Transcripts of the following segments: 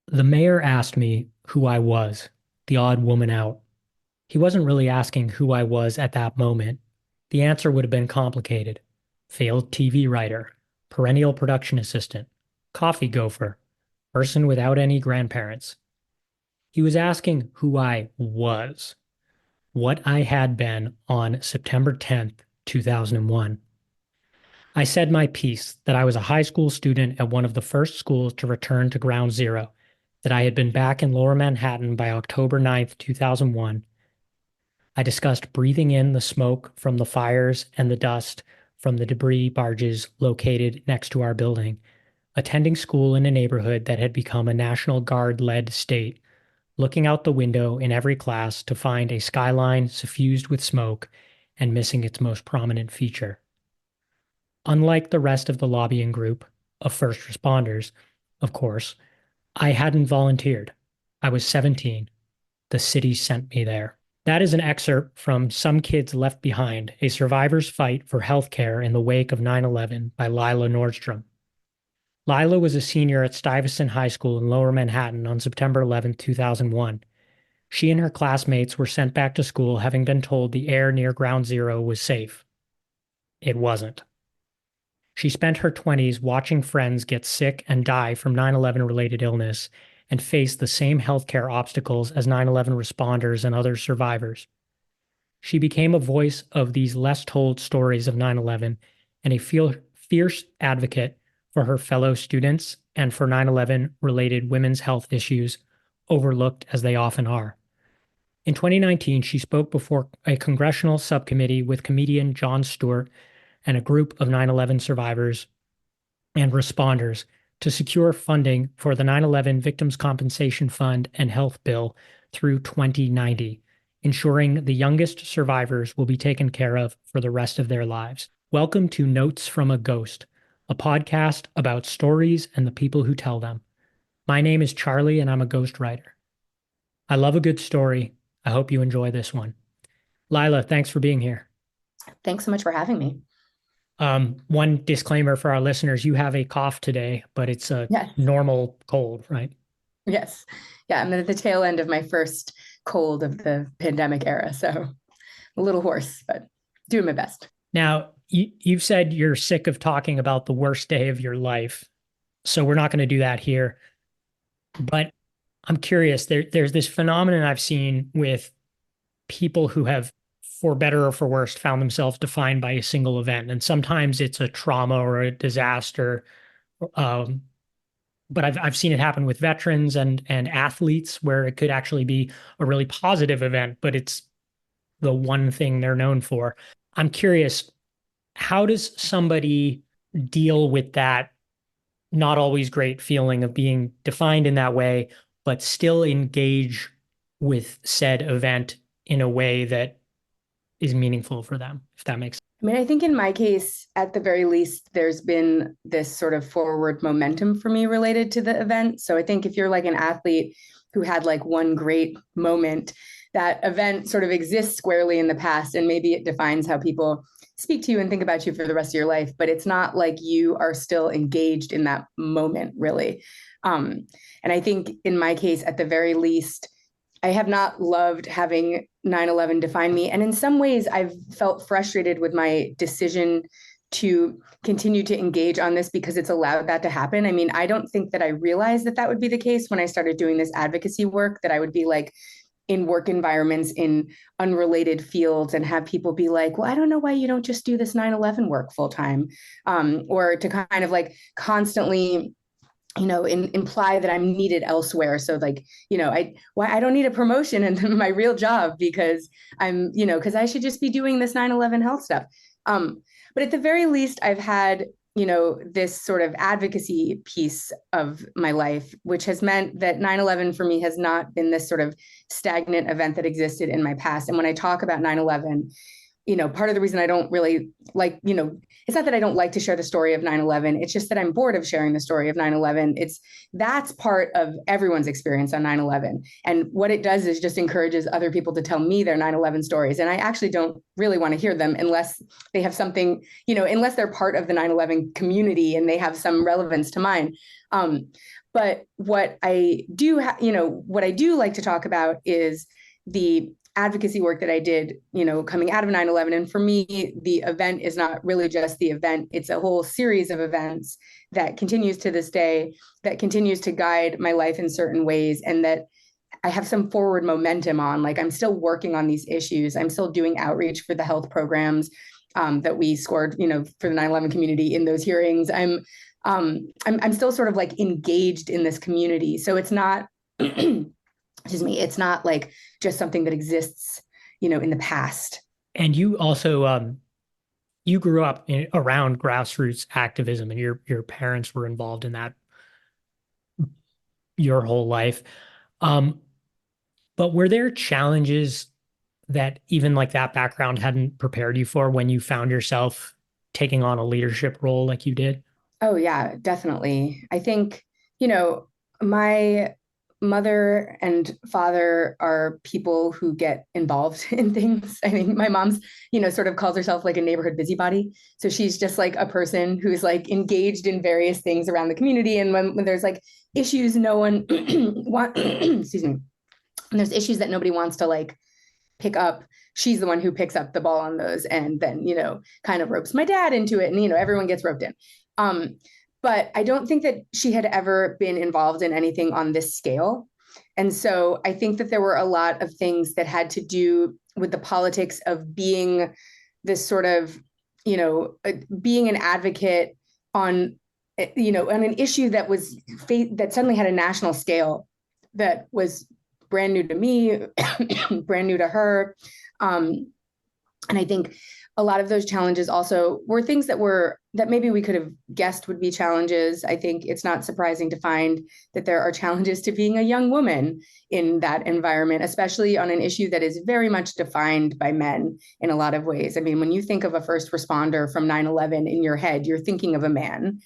The mayor asked me who I was, the odd woman out. He wasn't really asking who I was at that moment. The answer would have been complicated. Failed TV writer, perennial production assistant, coffee gopher, person without any grandparents. He was asking who I was, what I had been on September 10th, 2001. I said my piece that I was a high school student at one of the first schools to return to ground zero, that I had been back in lower Manhattan by October 2001. I discussed breathing in the smoke from the fires and the dust from the debris barges located next to our building, attending school in a neighborhood that had become a National Guard-led state, looking out the window in every class to find a skyline suffused with smoke and missing its most prominent feature. Unlike the rest of the lobbying group of first responders, of course, I hadn't volunteered. I was 17. The city sent me there. That is an excerpt from Some Kids Left Behind, a survivor's fight for healthcare in the wake of 9/11 by Lila Nordstrom. Lila was a senior at Stuyvetson High School in Lower Manhattan on September 11, 2001. She and her classmates were sent back to school having been told the air near Ground Zero was safe. It wasn't. She spent her 20s watching friends get sick and die from 9/11 related illness and face the same healthcare obstacles as 9/11 responders and other survivors. She became a voice of these less told stories of 9/11 and a fierce advocate for her fellow students and for 9/11 related women's health issues, overlooked as they often are. In 2019, she spoke before a congressional subcommittee with comedian Jon Stewart and a group of 9/11 survivors and responders to secure funding for the 9/11 Victims' Compensation Fund and Health Bill through 2090, ensuring the youngest survivors will be taken care of for the rest of their lives. Welcome to Notes from a Ghost, a podcast about stories and the people who tell them. My name is Charlie, and I'm a ghostwriter. I love a good story. I hope you enjoy this one. Lila, thanks for being here. Thanks so much for having me. One disclaimer for our listeners, you have a cough today, but it's a Yes. normal cold, right? Yes. Yeah, I'm at the tail end of my first cold of the pandemic era, so a little hoarse, but doing my best. Now, you've said you're sick of talking about the worst day of your life, so we're not going to do that here. But I'm curious, there's this phenomenon I've seen with people who have, for better or for worse, found themselves defined by a single event. And sometimes it's a trauma or a disaster. Um, but I've seen it happen with veterans and athletes where it could actually be a really positive event, but it's the one thing they're known for. I'm curious, how does somebody deal with that not always great feeling of being defined in that way, but still engage with said event in a way that is meaningful for them, if that makes sense? I mean, I think in my case, at the very least, there's been this sort of forward momentum for me related to the event. So I think if you're like an athlete who had like one great moment, that event sort of exists squarely in the past, and maybe it defines how people speak to you and think about you for the rest of your life, but it's not like you are still engaged in that moment, really. And I think in my case, at the very least, I have not loved having 9/11 define me. And in some ways, I've felt frustrated with my decision to continue to engage on this because it's allowed that to happen. I mean, I don't think that I realized that that would be the case when I started doing this advocacy work, that I would be like in work environments in unrelated fields and have people be like, well, I don't know why you don't just do this 9/11 work full time, or to kind of like constantly imply that I'm needed elsewhere. So like, I don't need a promotion in my real job because because I should just be doing this 9/11 health stuff. But at the very least, I've had, this sort of advocacy piece of my life, which has meant that 9/11 for me has not been this sort of stagnant event that existed in my past. And when I talk about 9/11, part of the reason I don't really like, it's not that I don't like to share the story of 9/11. It's just that I'm bored of sharing the story of 9/11. That's part of everyone's experience on 9/11. And what it does is just encourages other people to tell me their 9/11 stories. And I actually don't really want to hear them unless they have something, unless they're part of the 9/11 community and they have some relevance to mine. But what I do like to talk about is the advocacy work that I did, coming out of 9/11. And for me, the event is not really just the event. It's a whole series of events that continues to this day, that continues to guide my life in certain ways, and that I have some forward momentum on. Like, I'm still working on these issues. I'm still doing outreach for the health programs that we scored, for the 9/11 community in those hearings. I'm still sort of like engaged in this community. So it's not, excuse me, it's not like just something that exists, in the past. And you also you grew up around grassroots activism, and your parents were involved in that your whole life. Um, but were there challenges that even like that background hadn't prepared you for when you found yourself taking on a leadership role like you did? Oh, yeah, definitely. I think, my mother and father are people who get involved in things. I think my mom's, sort of calls herself like a neighborhood busybody. So she's just like a person who's like engaged in various things around the community. And when there's like issues no one want, excuse me, and there's issues that nobody wants to like pick up, she's the one who picks up the ball on those, and then kind of ropes my dad into it, and everyone gets roped in. But I don't think that she had ever been involved in anything on this scale. And so I think that there were a lot of things that had to do with the politics of being this sort of, being an advocate on, on an issue that was that suddenly had a national scale, that was brand new to me, brand new to her. And I think a lot of those challenges also were things that maybe we could have guessed would be challenges. I think it's not surprising to find that there are challenges to being a young woman in that environment, especially on an issue that is very much defined by men in a lot of ways. I mean, when you think of a first responder from 9/11 in your head, you're thinking of a man.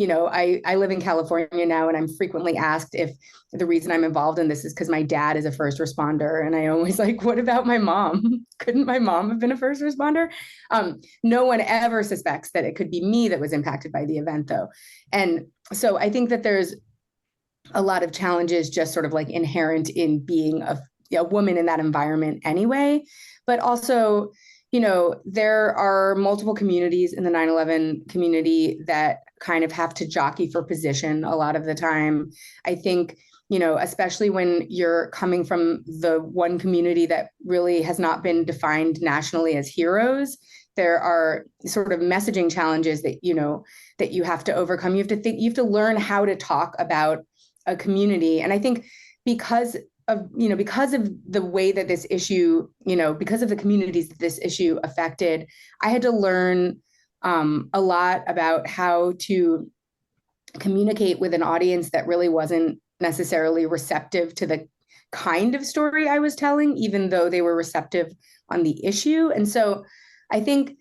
I live in California now, and I'm frequently asked if the reason I'm involved in this is because my dad is a first responder. And I always like, what about my mom? Couldn't my mom have been a first responder? No one ever suspects that it could be me that was impacted by the event, though. And so I think that there's a lot of challenges just sort of like inherent in being a woman in that environment anyway. But also, there are multiple communities in the 9/11 community that kind of have to jockey for position a lot of the time. I think, especially when you're coming from the one community that really has not been defined nationally as heroes, there are sort of messaging challenges that, that you have to overcome. You have to learn how to talk about a community. And I think because of the way that this issue, because of the communities that this issue affected, I had to learn a lot about how to communicate with an audience that really wasn't necessarily receptive to the kind of story I was telling, even though they were receptive on the issue. And so I think,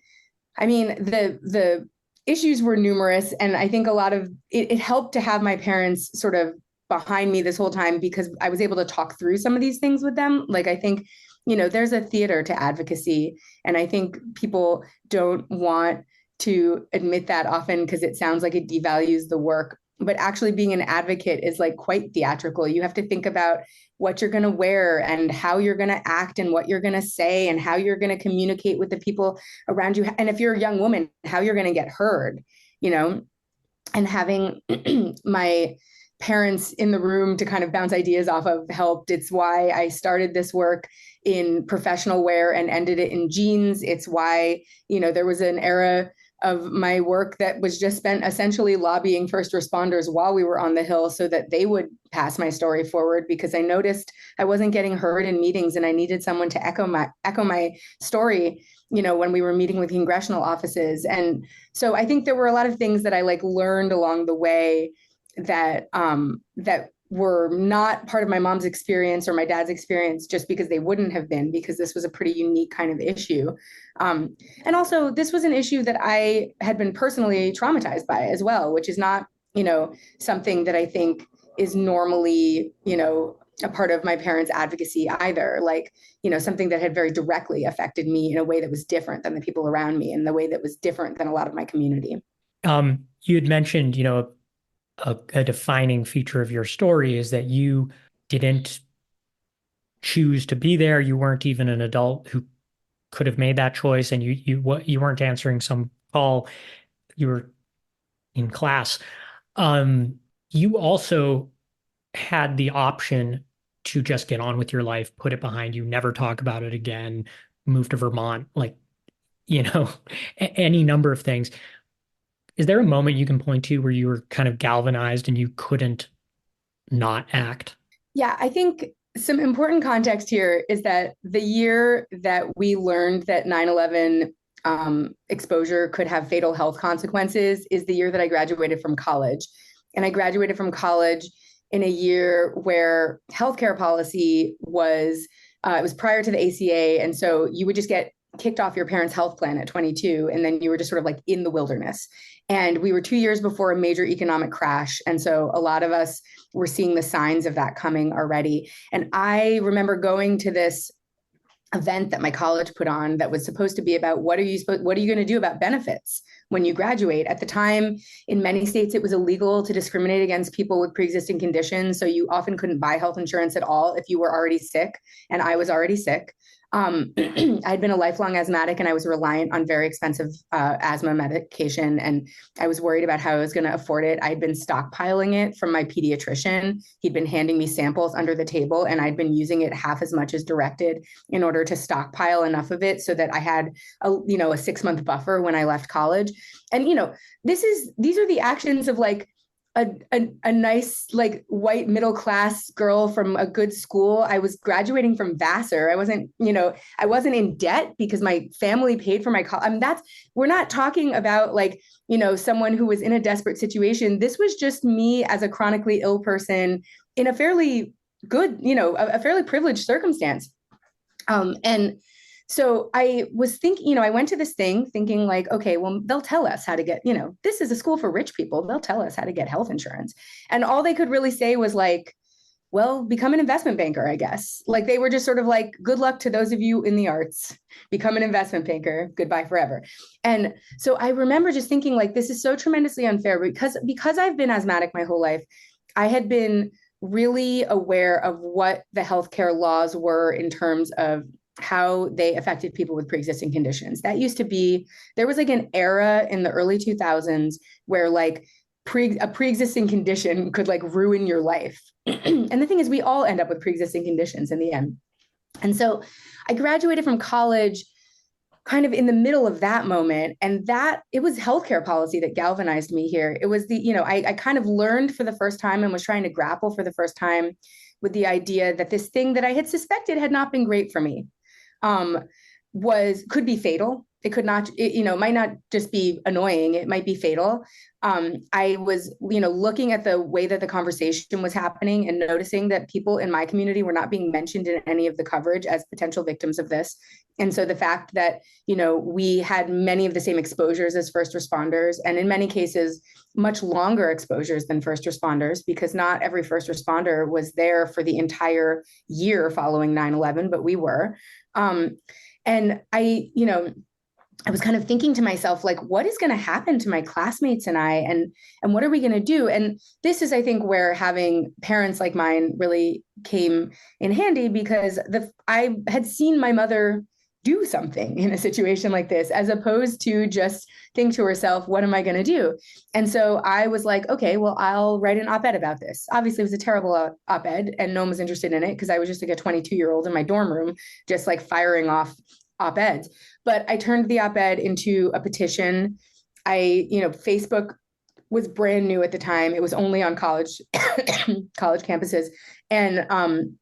the issues were numerous, and I think a lot of it helped to have my parents sort of behind me this whole time, because I was able to talk through some of these things with them. Like, I think, there's a theater to advocacy, and I think people don't want to admit that often because it sounds like it devalues the work. But actually being an advocate is like quite theatrical. You have to think about what you're going to wear and how you're going to act and what you're going to say and how you're going to communicate with the people around you. And if you're a young woman, how you're going to get heard, and having my parents in the room to kind of bounce ideas off of helped. It's why I started this work in professional wear and ended it in jeans. It's why, there was an era of my work that was just spent essentially lobbying first responders while we were on the Hill so that they would pass my story forward, because I noticed I wasn't getting heard in meetings and I needed someone to echo my story, when we were meeting with congressional offices. And so I think there were a lot of things that I like learned along the way that were not part of my mom's experience or my dad's experience, just because they wouldn't have been, because this was a pretty unique kind of issue. And also, this was an issue that I had been personally traumatized by as well, which is not, something that I think is normally, a part of my parents' advocacy either. Like, something that had very directly affected me in a way that was different than the people around me, and the way that was different than a lot of my community. You had mentioned, a defining feature of your story is that you didn't choose to be there. You weren't even an adult who could have made that choice, and you weren't answering some call. You were in class. You also had the option to just get on with your life, put it behind you, never talk about it again, move to Vermont, like, you know, any number of things. Is there a moment you can point to where you were kind of galvanized and you couldn't not act? Yeah, I think some important context here is that the year that we learned that 9/11 exposure could have fatal health consequences is the year that I graduated from college. And I graduated from college in a year where healthcare policy was, it was prior to the ACA. And so you would just get kicked off your parents' health plan at 22, and then you were just sort of like in the wilderness. And we were 2 years before a major economic crash. And so a lot of us were seeing the signs of that coming already. And I remember going to this event that my college put on that was supposed to be about what are you going to do about benefits when you graduate. At the time, in many states, it was illegal to discriminate against people with pre-existing conditions. So you often couldn't buy health insurance at all if you were already sick. And I was already sick. I'd been a lifelong asthmatic, and I was reliant on very expensive asthma medication. And I was worried about how I was going to afford it. I'd been stockpiling it from my pediatrician. He'd been handing me samples under the table, and I'd been using it half as much as directed in order to stockpile enough of it so that I had a 6-month buffer when I left college. And, these are the actions of like a nice like white middle class girl from a good school. I was graduating from Vassar. I wasn't in debt because my family paid for my college. I mean, we're not talking about like, someone who was in a desperate situation. This was just me as a chronically ill person in a fairly good, a fairly privileged circumstance. And so I was thinking, I went to this thing thinking like, okay, well, they'll tell us how to get, this is a school for rich people. They'll tell us how to get health insurance. And all they could really say was like, well, become an investment banker, I guess. Like they were just sort of like, good luck to those of you in the arts, become an investment banker, goodbye forever. And so I remember just thinking like, this is so tremendously unfair because I've been asthmatic my whole life. I had been really aware of what the healthcare laws were in terms of how they affected people with pre-existing conditions. That used to be, there was like an era in the early 2000s where like a pre-existing condition could like ruin your life. And the thing is, we all end up with pre-existing conditions in the end. And so I graduated from college kind of in the middle of that moment. And that it was healthcare policy that galvanized me here. It was I kind of learned for the first time and was trying to grapple for the first time with the idea that this thing that I had suspected had not been great for me could be fatal. It could not, might not just be annoying. It might be fatal. I was, looking at the way that the conversation was happening and noticing that people in my community were not being mentioned in any of the coverage as potential victims of this. And so the fact that, we had many of the same exposures as first responders, and in many cases, much longer exposures than first responders, because not every first responder was there for the entire year following 9/11, but we were. And I was kind of thinking to myself, like, what is going to happen to my classmates and I, and what are we going to do? And this is, I think, where having parents like mine really came in handy, because I had seen my mother do something in a situation like this, as opposed to just think to herself, what am I going to do? And so I was like, okay, well, I'll write an op-ed about this. Obviously, it was a terrible op-ed, and no one was interested in it because I was just like a 22-year-old in my dorm room, just like firing off op-eds. But I turned the op-ed into a petition. Facebook was brand new at the time. It was only on college campuses. And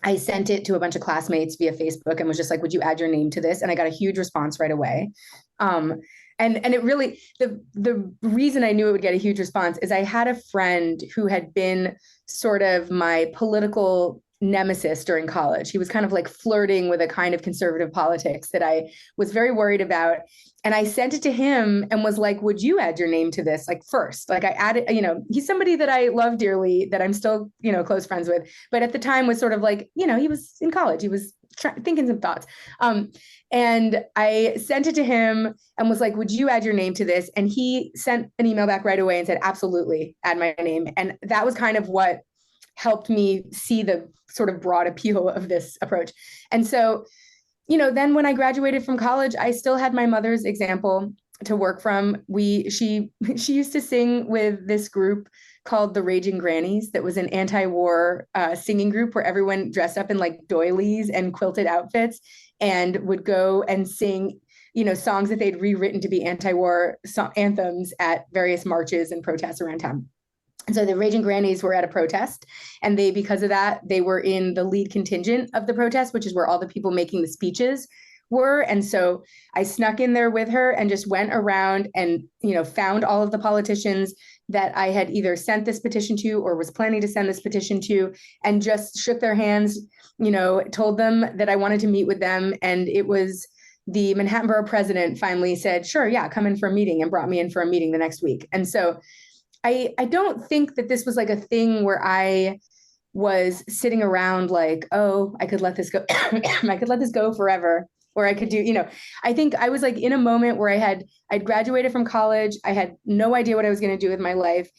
I sent it to a bunch of classmates via Facebook and was just like, would you add your name to this? And I got a huge response right away. And it really, the reason I knew it would get a huge response is I had a friend who had been sort of my political nemesis during college. He was kind of like flirting with a kind of conservative politics that I was very worried about. And I sent it to him and was like, would you add your name to this? Like first, like I added, he's somebody that I love dearly, that I'm still, close friends with. But at the time was sort of like, he was in college. He was thinking some thoughts. And I sent it to him and was like, would you add your name to this? And he sent an email back right away and said, absolutely, add my name. And that was kind of what helped me see the sort of broad appeal of this approach. And so, then when I graduated from college, I still had my mother's example to work from. She used to sing with this group called the Raging Grannies, that was an anti-war singing group where everyone dressed up in like doilies and quilted outfits and would go and sing, songs that they'd rewritten to be anti-war anthems at various marches and protests around town. And so the Raging Grannies were at a protest, and because of that, they were in the lead contingent of the protest, which is where all the people making the speeches were. And so I snuck in there with her and just went around and, found all of the politicians that I had either sent this petition to or was planning to send this petition to, and just shook their hands, told them that I wanted to meet with them. And it was the Manhattan Borough president finally said, sure, yeah, come in for a meeting, and brought me in for a meeting the next week. And so I don't think that this was like a thing where I was sitting around like, oh, I could let this go. I could let this go forever. Or I could do, I think I was like in a moment where I'd graduated from college. I had no idea what I was going to do with my life.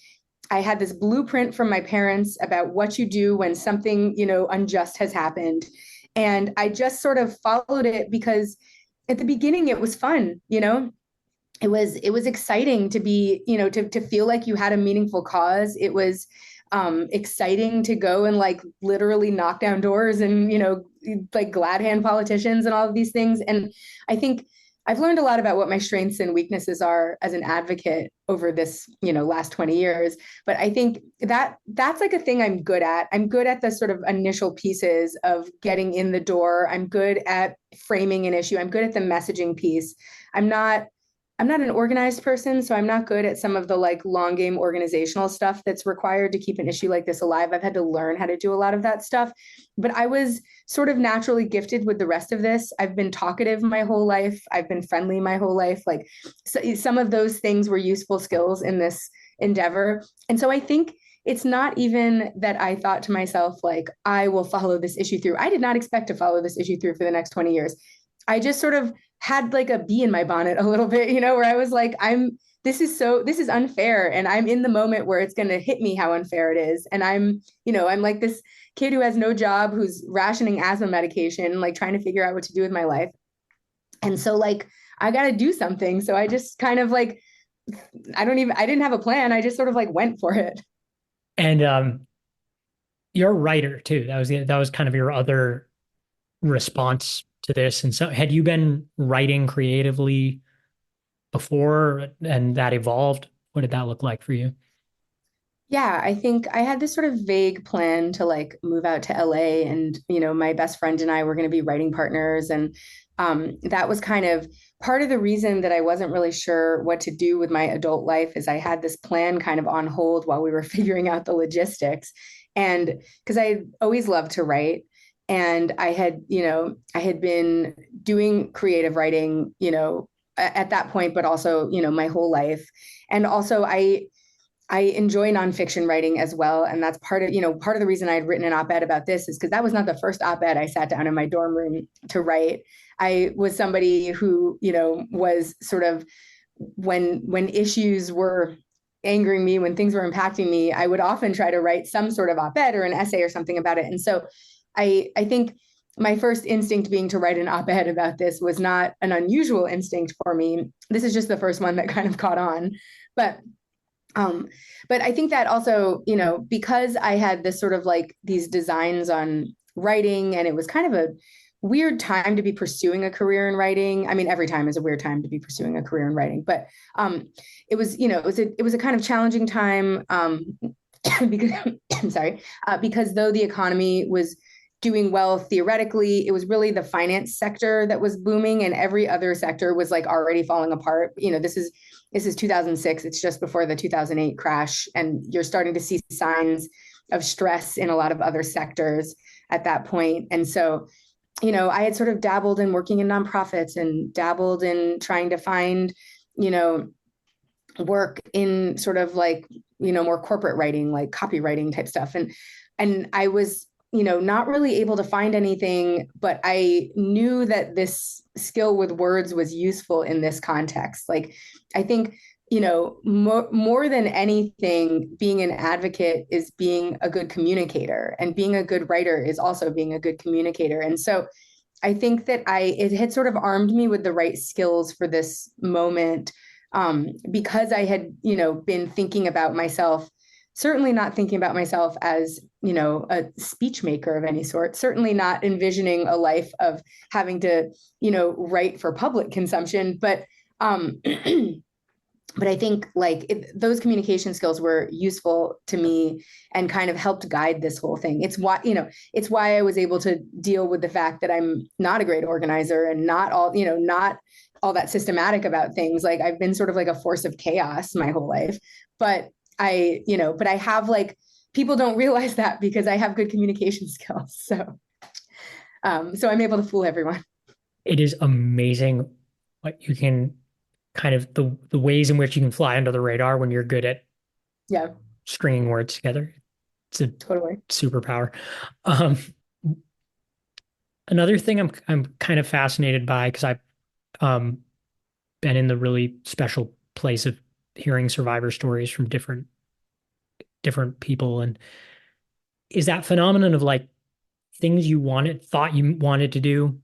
I had this blueprint from my parents about what you do when something, unjust has happened. And I just sort of followed it because at the beginning it was fun, it was exciting to be, to feel like you had a meaningful cause. It was exciting to go and like literally knock down doors and, like glad hand politicians and all of these things. And I think I've learned a lot about what my strengths and weaknesses are as an advocate over this, last 20 years. But I think that's like a thing I'm good at. I'm good at the sort of initial pieces of getting in the door. I'm good at framing an issue. I'm good at the messaging piece. I'm not an organized person, so I'm not good at some of the like long game organizational stuff that's required to keep an issue like this alive. I've had to learn how to do a lot of that stuff, but I was sort of naturally gifted with the rest of this. I've been talkative my whole life. I've been friendly my whole life. Like so some of those things were useful skills in this endeavor. And so I think it's not even that I thought to myself, like, I will follow this issue through. I did not expect to follow this issue through for the next 20 years. I just sort of had like a bee in my bonnet a little bit, where I was like, this is unfair. And I'm in the moment where it's going to hit me how unfair it is. And I'm like this kid who has no job, who's rationing asthma medication, like trying to figure out what to do with my life. And so like, I got to do something. So I just kind of like, I didn't have a plan. I just sort of like went for it. And you're a writer too. That was kind of your other response to this. And so had you been writing creatively before and that evolved? What did that look like for you? Yeah, I think I had this sort of vague plan to like move out to LA, and my best friend and I were going to be writing partners, and that was kind of part of the reason that I wasn't really sure what to do with my adult life. Is I had this plan kind of on hold while we were figuring out the logistics, and because I always loved to write. And I had been doing creative writing, at that point, but also, my whole life. And also I enjoy nonfiction writing as well. And that's part of the reason I had written an op-ed about this is because that was not the first op-ed I sat down in my dorm room to write. I was somebody who, was sort of when issues were angering me, when things were impacting me, I would often try to write some sort of op-ed or an essay or something about it. And so I think my first instinct being to write an op-ed about this was not an unusual instinct for me. This is just the first one that kind of caught on. But I think that also, because I had this sort of like these designs on writing, and it was kind of a weird time to be pursuing a career in writing. I mean, every time is a weird time to be pursuing a career in writing, but it was a kind of challenging time because I'm sorry, because though the economy was doing well theoretically, it was really the finance sector that was booming, and every other sector was like already falling apart. This is 2006. It's just before the 2008 crash, and you're starting to see signs of stress in a lot of other sectors at that point. And so, I had sort of dabbled in working in nonprofits and dabbled in trying to find, work in sort of like, more corporate writing, like copywriting type stuff. And I was, not really able to find anything, but I knew that this skill with words was useful in this context. Like, I think, more than anything, being an advocate is being a good communicator, and being a good writer is also being a good communicator. And so I think that it had sort of armed me with the right skills for this moment, because I had, been thinking about myself, certainly not thinking about myself as, a speech maker of any sort, certainly not envisioning a life of having to, write for public consumption. But but I think those communication skills were useful to me and kind of helped guide this whole thing. It's why I was able to deal with the fact that I'm not a great organizer and not all that systematic about things. Like, I've been sort of like a force of chaos my whole life, but I have, like, people don't realize that because I have good communication skills. So I'm able to fool everyone. It is amazing what you can kind of the ways in which you can fly under the radar when you're good at Yeah, stringing words together. It's a totally. superpower. Um, Another thing I'm kind of fascinated by, because I've been in the really special place of hearing survivor stories from different people, and is that phenomenon of like things thought you wanted to do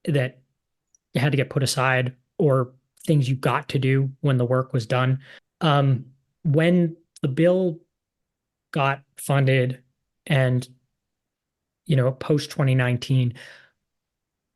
that had to get put aside, or things you got to do when the work was done. When the bill got funded and, post 2019,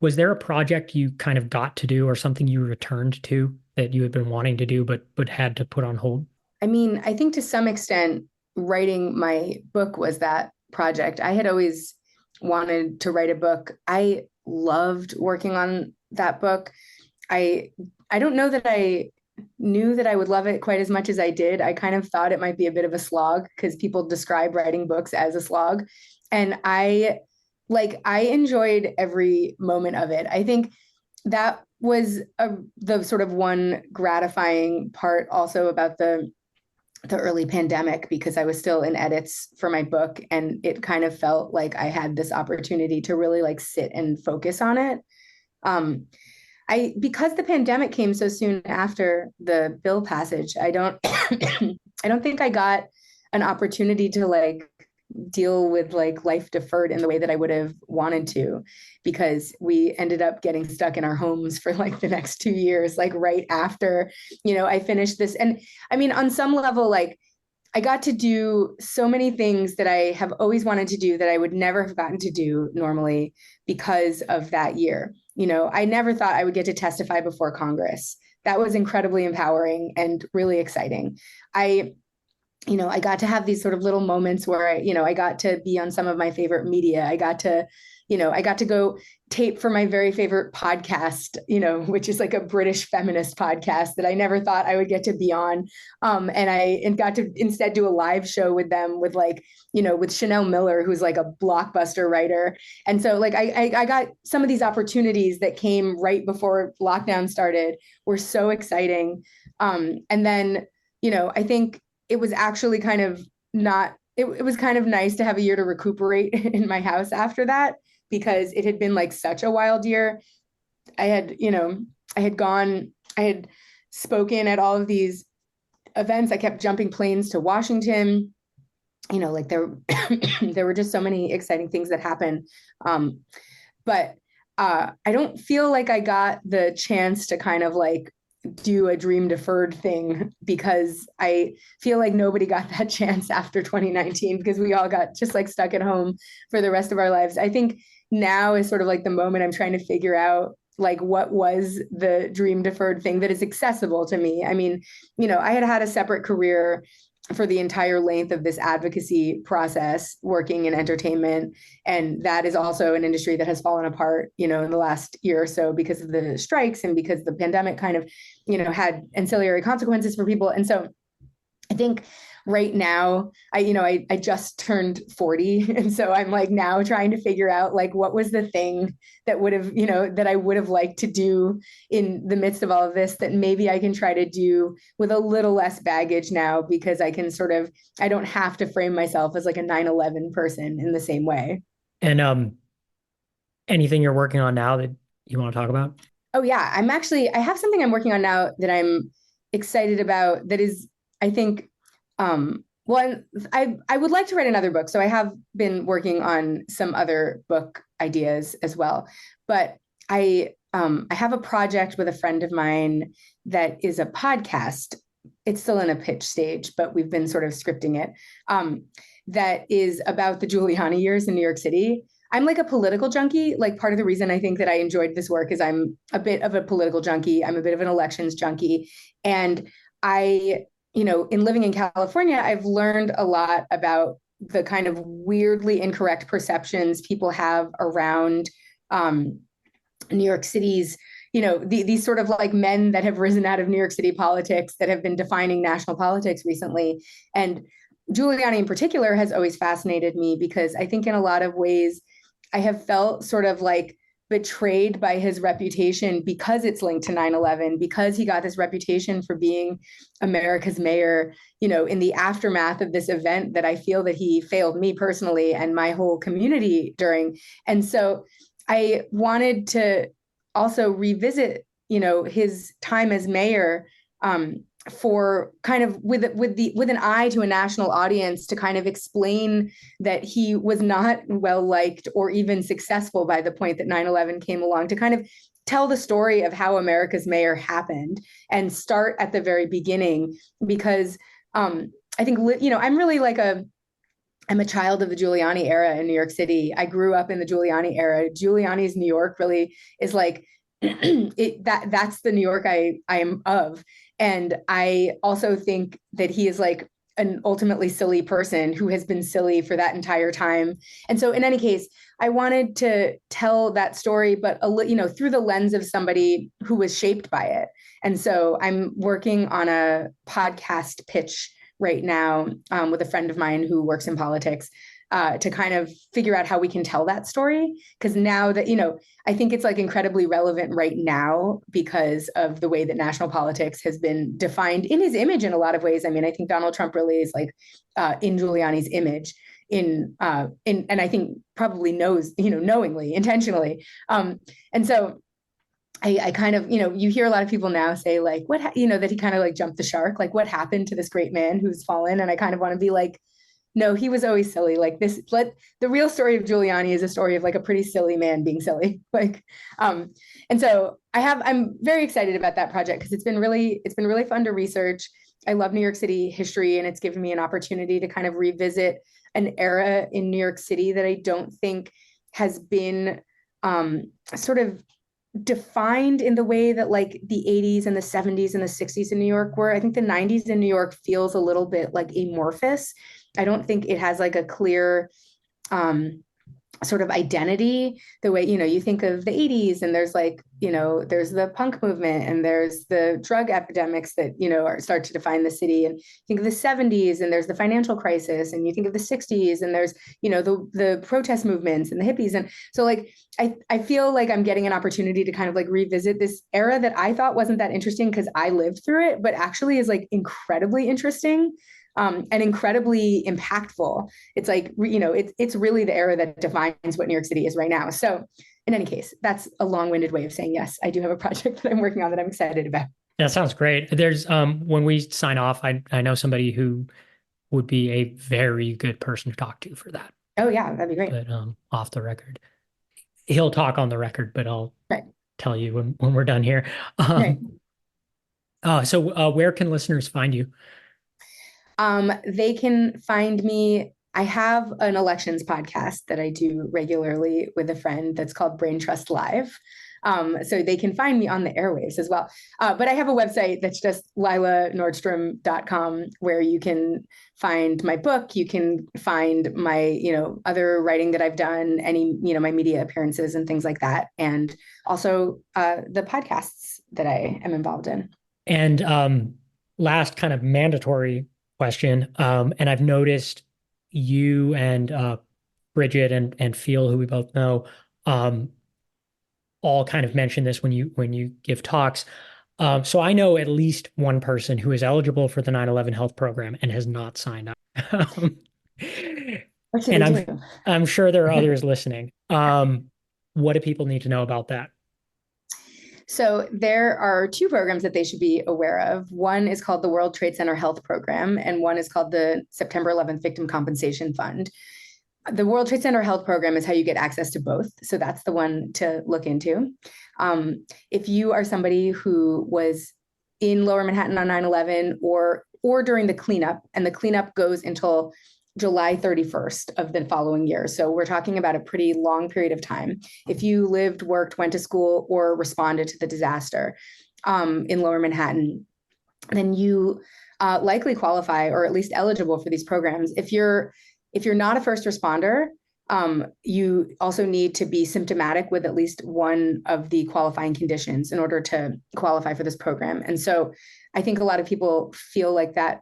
was there a project you kind of got to do or something you returned to that you had been wanting to do but had to put on hold? I mean, I think to some extent, writing my book was that project. I had always wanted to write a book. I loved working on that book. I don't know that I knew that I would love it quite as much as I did. I kind of thought it might be a bit of a slog because people describe writing books as a slog. And I enjoyed every moment of it. I think that was the sort of one gratifying part also about the early pandemic, because I was still in edits for my book, and it kind of felt like I had this opportunity to really like sit and focus on it. Because the pandemic came so soon after the bill passage, I don't I don't think I got an opportunity to like deal with like life deferred in the way that I would have wanted to, because we ended up getting stuck in our homes for like the next 2 years, like right after, I finished this. And I mean, on some level, like, I got to do so many things that I have always wanted to do that I would never have gotten to do normally because of that year. I never thought I would get to testify before Congress. That was incredibly empowering and really exciting. I got to have these sort of little moments where I got to be on some of my favorite media. I got to go tape for my very favorite podcast, which is like a British feminist podcast that I never thought I would get to be on. And I got to instead do a live show with them with with Chanel Miller, who's like a blockbuster writer. And so like, I got some of these opportunities that came right before lockdown started were so exciting. And then, I think it was actually kind of not, it was kind of nice to have a year to recuperate in my house after that, because it had been like such a wild year. I had spoken at all of these events. I kept jumping planes to Washington. Like there were just so many exciting things that happened. But I don't feel like I got the chance to kind of like do a dream deferred thing, because I feel like nobody got that chance after 2019, because we all got just like stuck at home for the rest of our lives. I think now is sort of like the moment I'm trying to figure out like what was the dream deferred thing that is accessible to me. I mean, I had a separate career for the entire length of this advocacy process, working in entertainment. And that is also an industry that has fallen apart, in the last year or so because of the strikes and because the pandemic kind of, had ancillary consequences for people. And so I think right now, I just turned 40. And so I'm like now trying to figure out like what was the thing that would have, that I would have liked to do in the midst of all of this that maybe I can try to do with a little less baggage now, because I don't have to frame myself as like a 9/11 person in the same way. And anything you're working on now that you want to talk about? Oh yeah, I have something I'm working on now that I'm excited about that is, I think, well, I would like to write another book. So I have been working on some other book ideas as well. But I have a project with a friend of mine that is a podcast. It's still in a pitch stage, but we've been sort of scripting it. That is about the Giuliani years in New York City. I'm like a political junkie. Like part of the reason I think that I enjoyed this work is I'm a bit of a political junkie. I'm a bit of an elections junkie. And in living in California, I've learned a lot about the kind of weirdly incorrect perceptions people have around New York City's, these sort of like men that have risen out of New York City politics that have been defining national politics recently. And Giuliani in particular has always fascinated me because I think in a lot of ways I have felt sort of like betrayed by his reputation because it's linked to 9/11, because he got this reputation for being America's mayor, in the aftermath of this event that I feel that he failed me personally and my whole community during. And so I wanted to also revisit, his time as mayor, for kind of with an eye to a national audience to kind of explain that he was not well liked or even successful by the point that 9/11 came along, to kind of tell the story of how America's mayor happened and start at the very beginning, because I think I'm a child of the Giuliani era in New York City. I grew up in the Giuliani era. Giuliani's New York really is like that's the New York I am of. And I also think that he is like an ultimately silly person who has been silly for that entire time. And so in any case, I wanted to tell that story, but through the lens of somebody who was shaped by it. And so I'm working on a podcast pitch right now, with a friend of mine who works in politics, to kind of figure out how we can tell that story. Because now that, I think it's like incredibly relevant right now because of the way that national politics has been defined in his image in a lot of ways. I mean, I think Donald Trump really is like in Giuliani's image and I think probably knows, knowingly, intentionally. And so I kind of, you hear a lot of people now say like, that he kind of like jumped the shark, like what happened to this great man who's fallen? And I kind of want to be like, no, he was always silly. Like the real story of Giuliani is a story of like a pretty silly man being silly. Like, and so I'm very excited about that project because it's been really fun to research. I love New York City history, and it's given me an opportunity to kind of revisit an era in New York City that I don't think has been sort of defined in the way that like the 80s and the 70s and the 60s in New York were. I think the 90s in New York feels a little bit like amorphous. I don't think it has like a clear sort of identity the way, you think of the 80s and there's like, there's the punk movement and there's the drug epidemics that, start to define the city. And think of the 70s and there's the financial crisis, and you think of the 60s and there's, the protest movements and the hippies. And so like, I feel like I'm getting an opportunity to kind of like revisit this era that I thought wasn't that interesting because I lived through it, but actually is like incredibly interesting. And incredibly impactful. It's like, it's really the era that defines what New York City is right now. So in any case, that's a long-winded way of saying, yes, I do have a project that I'm working on that I'm excited about. That sounds great. There's when we sign off, I know somebody who would be a very good person to talk to for that. Oh yeah, that'd be great. But off the record, he'll talk on the record, but I'll Right. tell you when we're done here. Right. So where can listeners find you? They can find me. I have an elections podcast that I do regularly with a friend that's called Brain Trust Live. So they can find me on the airwaves as well. But I have a website that's just lilanordstrom.com where you can find my book. You can find my, other writing that I've done, any, my media appearances and things like that. And also the podcasts that I am involved in. And last kind of mandatory question. And I've noticed you and Bridget and Phil, who we both know, um, all kind of mention this when you give talks. So I know at least one person who is eligible for the 9/11 health program and has not signed up. Um, What should and they do? I'm sure there are others listening. What do people need to know about that? So there are two programs that they should be aware of. One is called the World Trade Center Health Program, and one is called the September 11th Victim Compensation Fund. The World Trade Center Health Program is how you get access to both. So that's the one to look into. If you are somebody who was in Lower Manhattan on 9/11 or during the cleanup, and the cleanup goes until July 31st of the following year. So we're talking about a pretty long period of time. If you lived, worked, went to school, or responded to the disaster in Lower Manhattan, then you likely qualify or at least eligible for these programs. If you're not a first responder, you also need to be symptomatic with at least one of the qualifying conditions in order to qualify for this program. And so I think a lot of people feel like that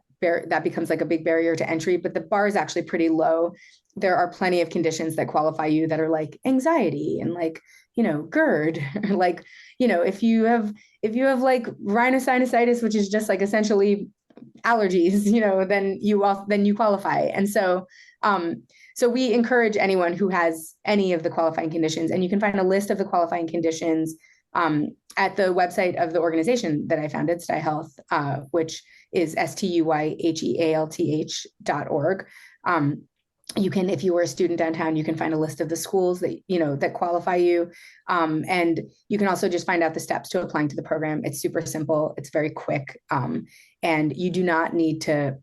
becomes like a big barrier to entry, but the bar is actually pretty low. There are plenty of conditions that qualify you that are like anxiety and like, GERD, like, if you have like rhinosinusitis, which is just like essentially allergies, then you qualify. And so we encourage anyone who has any of the qualifying conditions, and you can find a list of the qualifying conditions at the website of the organization that I founded, Stuy Health, which is stuyhealth.org. You can, if you were a student downtown, you can find a list of the schools that qualify you. And you can also just find out the steps to applying to the program. It's super simple. It's very quick. And you do not need to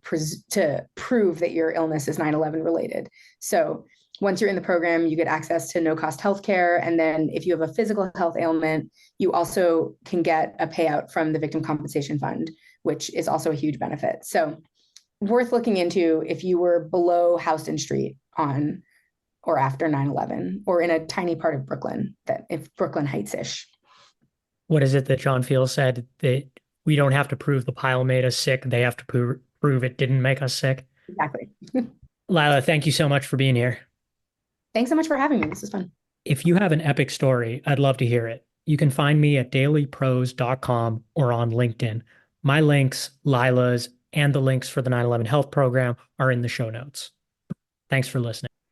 prove that your illness is 9/11 related. So once you're in the program, you get access to no-cost healthcare. And then if you have a physical health ailment, you also can get a payout from the Victim Compensation Fund, which is also a huge benefit. So worth looking into if you were below Houston Street on or after 9/11, or in a tiny part of Brooklyn, that if Brooklyn Heights-ish. What is it that John Field said that we don't have to prove the pile made us sick? They have to prove it didn't make us sick. Exactly. Lila, thank you so much for being here. Thanks so much for having me. This was fun. If you have an epic story, I'd love to hear it. You can find me at dailypros.com or on LinkedIn. My links, Lila's, and the links for the 9/11 health program are in the show notes. Thanks for listening.